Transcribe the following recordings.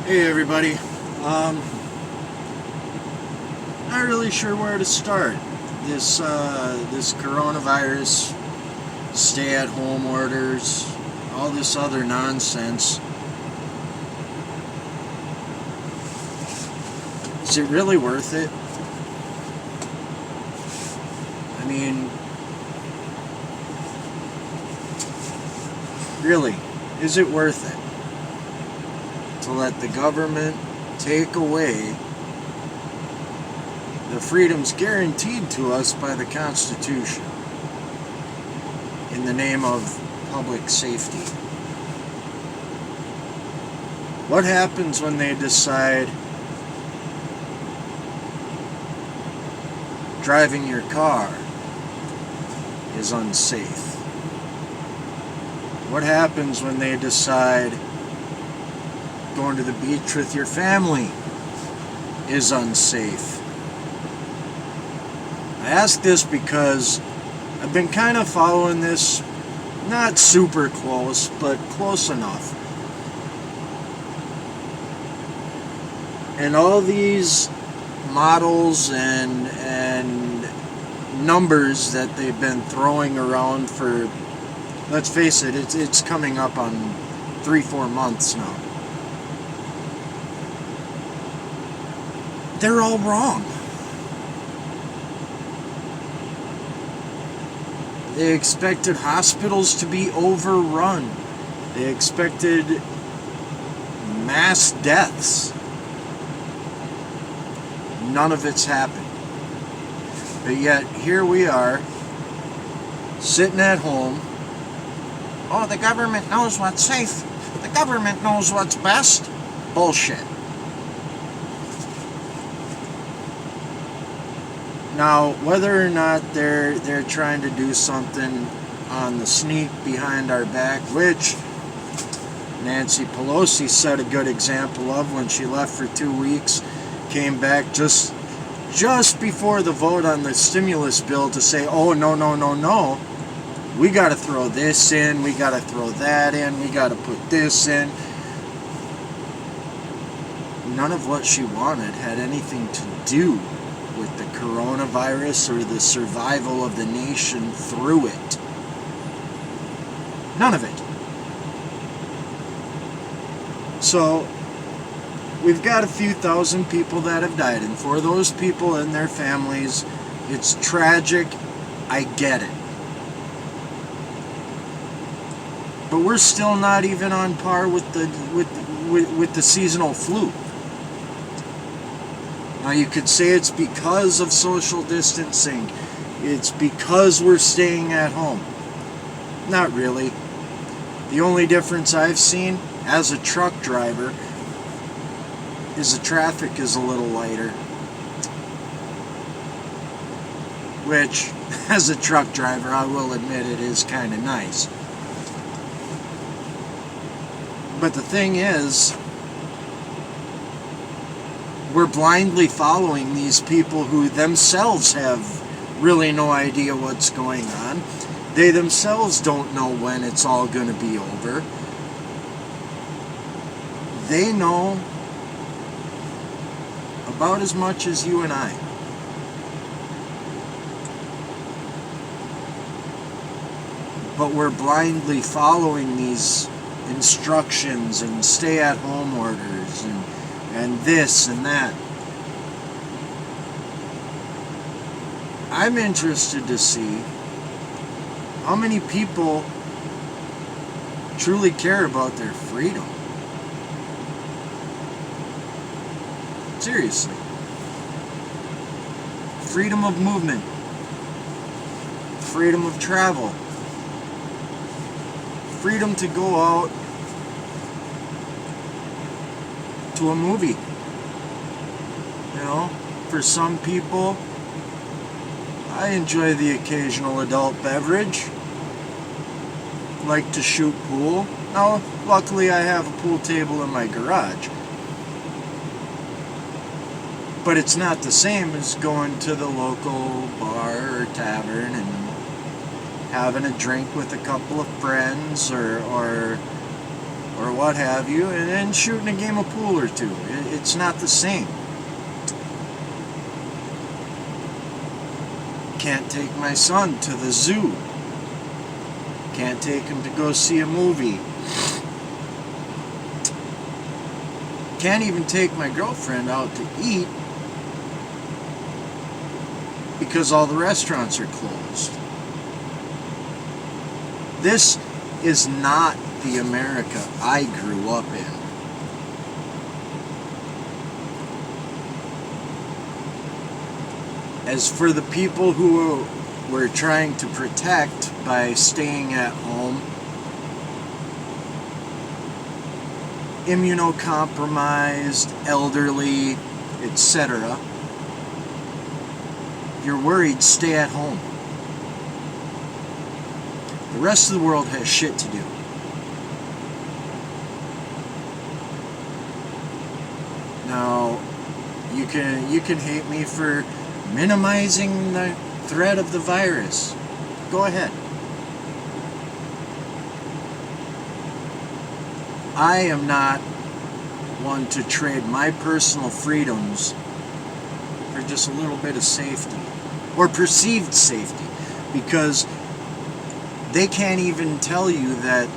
Hey everybody. Not really sure where to start. This coronavirus, stay-at-home orders, all this other nonsense. Is it really worth it? I mean, really, is it worth it to let the government take away the freedoms guaranteed to us by the Constitution in the name of public safety? What happens when they decide driving your car is unsafe? What happens when they decide going to the beach with your family is unsafe? I ask this because I've been kind of following this, not super close, but close enough. And all these models and numbers that they've been throwing around for, let's face it, it's coming up on 3-4 months now. They're all wrong. They expected hospitals to be overrun. They expected mass deaths. None of it's happened. But yet, here we are, sitting at home. Oh, the government knows what's safe. The government knows what's best. Bullshit. Now, whether or not they're trying to do something on the sneak behind our back, which Nancy Pelosi set a good example of when she left for 2 weeks, came back just before the vote on the stimulus bill to say, oh, no, we got to throw this in, we got to throw that in, we got to put this in. None of what she wanted had anything to do with the coronavirus or the survival of the nation through it. None of it. So, we've got a few thousand people that have died, and for those people and their families, it's tragic. I get it. But we're still not even on par with the seasonal flu. Now, you could say it's because of social distancing. It's because we're staying at home. Not really. The only difference I've seen as a truck driver is the traffic is a little lighter. Which, as a truck driver, I will admit it is kind of nice. But the thing is, we're blindly following these people who themselves have really no idea what's going on. They themselves don't know when it's all going to be over. They know about as much as you and I. But we're blindly following these instructions and stay-at-home orders and this and that. I'm interested to see how many people truly care about their freedom. Seriously. Freedom of movement. Freedom of travel. Freedom to go out to a movie. You know, for some people, I enjoy the occasional adult beverage. Like to shoot pool. Now, luckily I have a pool table in my garage. But it's not the same as going to the local bar or tavern and having a drink with a couple of friends or or what have you, and then shooting a game of pool or two. It's not the same. Can't take my son to the zoo. Can't take him to go see a movie. Can't even take my girlfriend out to eat because all the restaurants are closed. This is not the America I grew up in. As for the people who we're trying to protect by staying at home, immunocompromised, elderly, etc., you're worried, stay at home. The rest of the world has shit to do. Now, you can hate me for minimizing the threat of the virus. Go ahead. I am not one to trade my personal freedoms for just a little bit of safety, or perceived safety, because they can't even tell you that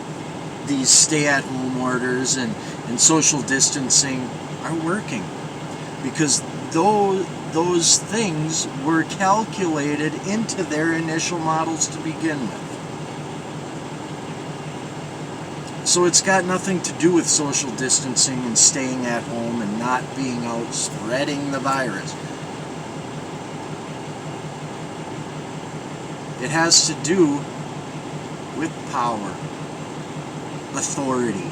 these stay-at-home orders and social distancing are working, because those things were calculated into their initial models to begin with. So it's got nothing to do with social distancing and staying at home and not being out spreading the virus. It has to do with power, authority.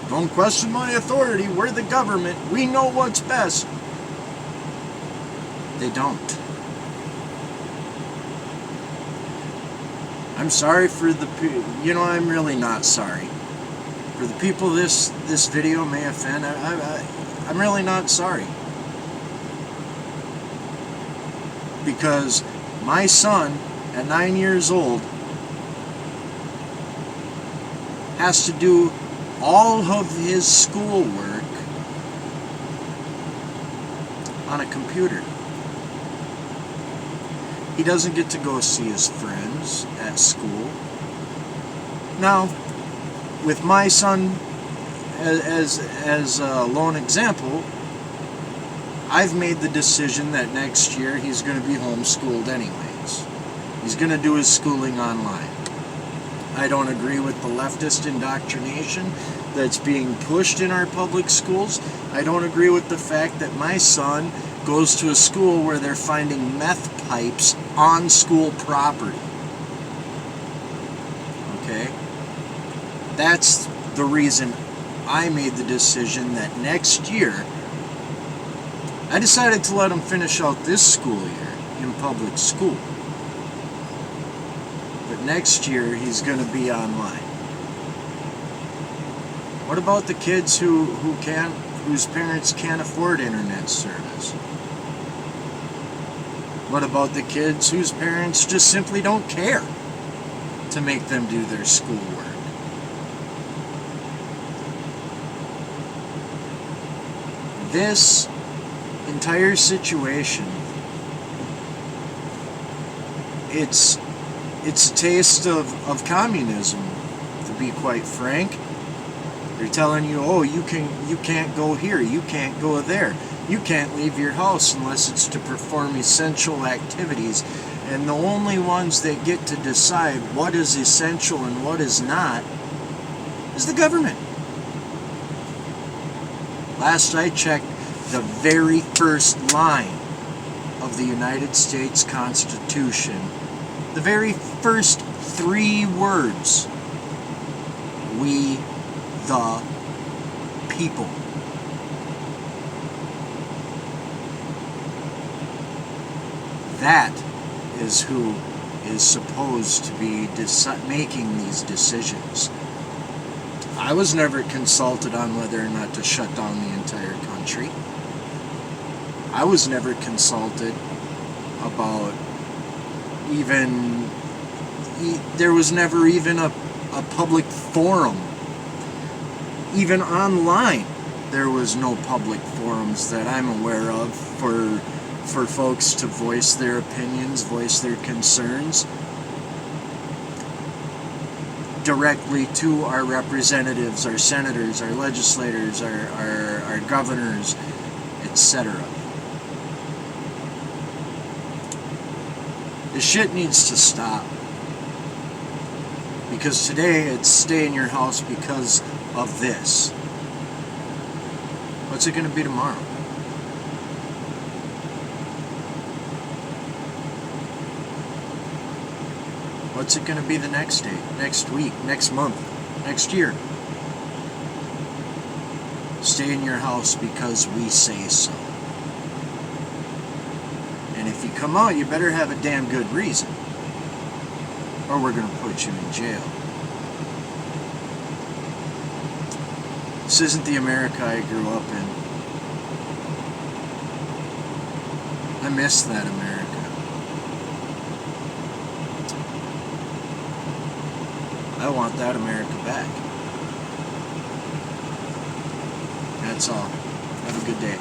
Don't question my authority. We're the government. We know what's best. They don't. I'm sorry for the I'm really not sorry. For the people this video may offend, I'm really not sorry. Because my son, at 9 years old, has to do all of his schoolwork on a computer. He doesn't get to go see his friends at school. Now, with my son as a lone example, I've made the decision that next year he's going to be homeschooled anyways. He's going to do his schooling online. I don't agree with the leftist indoctrination that's being pushed in our public schools. I don't agree with the fact that my son goes to a school where they're finding meth pipes on school property. Okay? That's the reason I made the decision that next year, I decided to let him finish out this school year in public school. But next year, he's going to be online. What about the kids whose parents can't afford internet service? What about the kids whose parents just simply don't care to make them do their schoolwork? This entire situation, it's a taste of communism, to be quite frank. They're telling you, oh, you can't go here, you can't go there. You can't leave your house unless it's to perform essential activities. And the only ones that get to decide what is essential and what is not is the government. Last I checked, the very first line of the United States Constitution, the very first 3 words, we the people. That is who is supposed to be making these decisions. I was never consulted on whether or not to shut down the entire country. I was never consulted about there was never even a public forum even online, there was no public forums that I'm aware of for folks to voice their opinions, voice their concerns directly to our representatives, our senators, our legislators, our governors, etc. This shit needs to stop. Because today it's stay in your house because of this. What's it going to be tomorrow? What's it going to be the next day, next week, next month, next year? Stay in your house because we say so. And if you come out, you better have a damn good reason, or we're going to put you in jail. This isn't the America I grew up in. I miss that America. I want that America back. That's all. Have a good day.